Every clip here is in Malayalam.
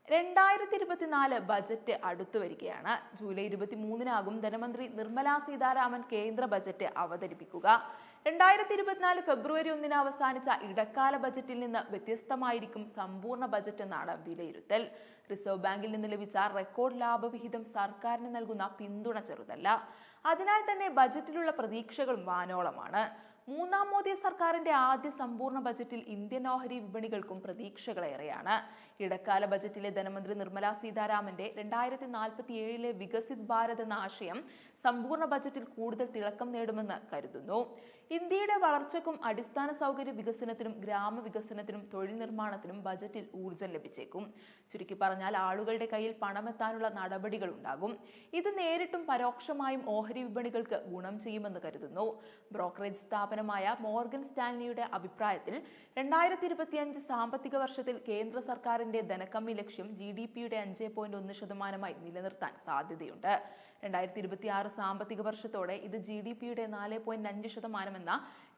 2024 ബജറ്റ് അടുത്തു വരികയാണ്. ജൂലൈ 23-നാകും ധനമന്ത്രി നിർമ്മല സീതാരാമൻ കേന്ദ്ര ബജറ്റ് അവതരിപ്പിക്കുക. 2024 ഫെബ്രുവരി 1-ന് അവസാനിച്ച ഇടക്കാല ബജറ്റിൽ നിന്ന് വ്യത്യസ്തമായിരിക്കും സമ്പൂർണ്ണ ബജറ്റ് എന്നാണ് വിലയിരുത്തൽ. റിസർവ് ബാങ്കിൽ നിന്ന് ലഭിച്ച റെക്കോർഡ് ലാഭവിഹിതം സർക്കാരിന് നൽകുന്ന പിന്തുണ ചെറുതല്ല. അതിനാൽ തന്നെ ബജറ്റിലുള്ള പ്രതീക്ഷകളും വാനോളമാണ്. മൂന്നാം മോദി സർക്കാരിന്റെ ആദ്യ സമ്പൂർണ്ണ ബജറ്റിൽ ഇന്ത്യൻ ഓഹരി വിപണികൾക്കും പ്രതീക്ഷകളേറെയാണ്. ഇടക്കാല ബജറ്റിലെ ധനമന്ത്രി നിർമ്മല സീതാരാമന്റെ 2047-ലെ വികസിത് ഭാരത് എന്ന ആശയം സമ്പൂർണ്ണ ബജറ്റിൽ കൂടുതൽ തിളക്കം നേടുമെന്ന് കരുതുന്നു. ഇന്ത്യയുടെ വളർച്ചയ്ക്കും അടിസ്ഥാന സൗകര്യ വികസനത്തിനും ഗ്രാമവികസനത്തിനും തൊഴിൽ നിർമ്മാണത്തിനും ബജറ്റിൽ ഊർജ്ജം ലഭിച്ചേക്കും. ചുരുക്കി പറഞ്ഞാൽ ആളുകളുടെ കയ്യിൽ പണമെത്താനുള്ള നടപടികൾ ഉണ്ടാകും. ഇത് നേരിട്ടും പരോക്ഷമായും ഓഹരി വിപണികൾക്ക് ഗുണം ചെയ്യുമെന്ന് കരുതുന്നു. ബ്രോക്കറേജ് സ്ഥാപനമായ മോർഗൻ സ്റ്റാൻലിയുടെ അഭിപ്രായത്തിൽ 2025 സാമ്പത്തിക വർഷത്തിൽ കേന്ദ്ര സർക്കാരിന്റെ ധനക്കമ്മി ലക്ഷ്യം GDP-യുടെ 5.1% നിലനിർത്താൻ സാധ്യതയുണ്ട്. 2026 സാമ്പത്തിക വർഷത്തോടെ ഇത് GDP-യുടെ 4.5% എന്ന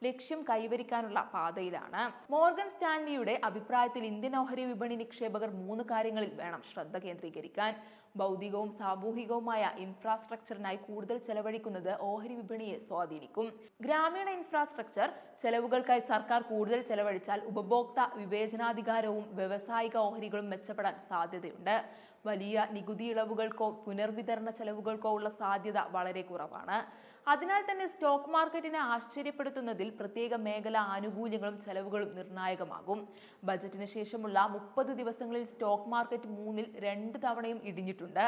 ലക്ഷ്യം കൈവരിക്കാനുള്ള പാതയിലാണ്. മോർഗൻ സ്റ്റാൻലിയുടെ അഭിപ്രായത്തിൽ ഇന്ത്യൻ ഓഹരി വിപണി നിക്ഷേപകർ 3 കാര്യങ്ങളിൽ വേണം ശ്രദ്ധ കേന്ദ്രീകരിക്കാൻ. ഭൗതികവും സാമൂഹികവുമായ ഇൻഫ്രാസ്ട്രക്ചറിനായി കൂടുതൽ ചെലവഴിക്കുന്നത് ഓഹരി വിപണിയെ സ്വാധീനിക്കും. ഗ്രാമീണ ഇൻഫ്രാസ്ട്രക്ചർ ചെലവുകൾക്കായി സർക്കാർ കൂടുതൽ ചെലവഴിച്ചാൽ ഉപഭോക്തൃ വിവേചനാധികാരവും വ്യവസായിക ഓഹരികളും മെച്ചപ്പെടാൻ സാധ്യതയുണ്ട്. വലിയ നികുതി ഇളവുകൾക്കോ പുനർവിതരണ ചെലവുകൾക്കോ ഉള്ള സാധ്യത വളരെ കുറവാണ്. അതിനാൽ തന്നെ സ്റ്റോക്ക് മാർക്കറ്റിനെ ആശ്ചര്യപ്പെടുത്തുന്നതിൽ പ്രത്യേക മേഖല ആനുകൂല്യങ്ങളും ചെലവുകളും നിർണായകമാകും. ബജറ്റിന് ശേഷമുള്ള 30 ദിവസങ്ങളിൽ സ്റ്റോക്ക് മാർക്കറ്റ് 3-ൽ 2 തവണയും ഇടിഞ്ഞിട്ടുണ്ട്.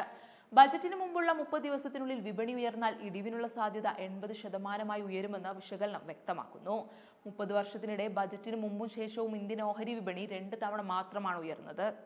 ബജറ്റിന് മുമ്പുള്ള 30 ദിവസത്തിനുള്ളിൽ വിപണി ഉയർന്നാൽ ഇടിവിനുള്ള സാധ്യത 80% ഉയരുമെന്ന് വിശകലനം വ്യക്തമാക്കുന്നു. 30 വർഷത്തിനിടെ ബജറ്റിന് മുമ്പും ശേഷവും ഇന്ത്യൻ ഓഹരി വിപണി 2 തവണ മാത്രമാണ് ഉയർന്നത്.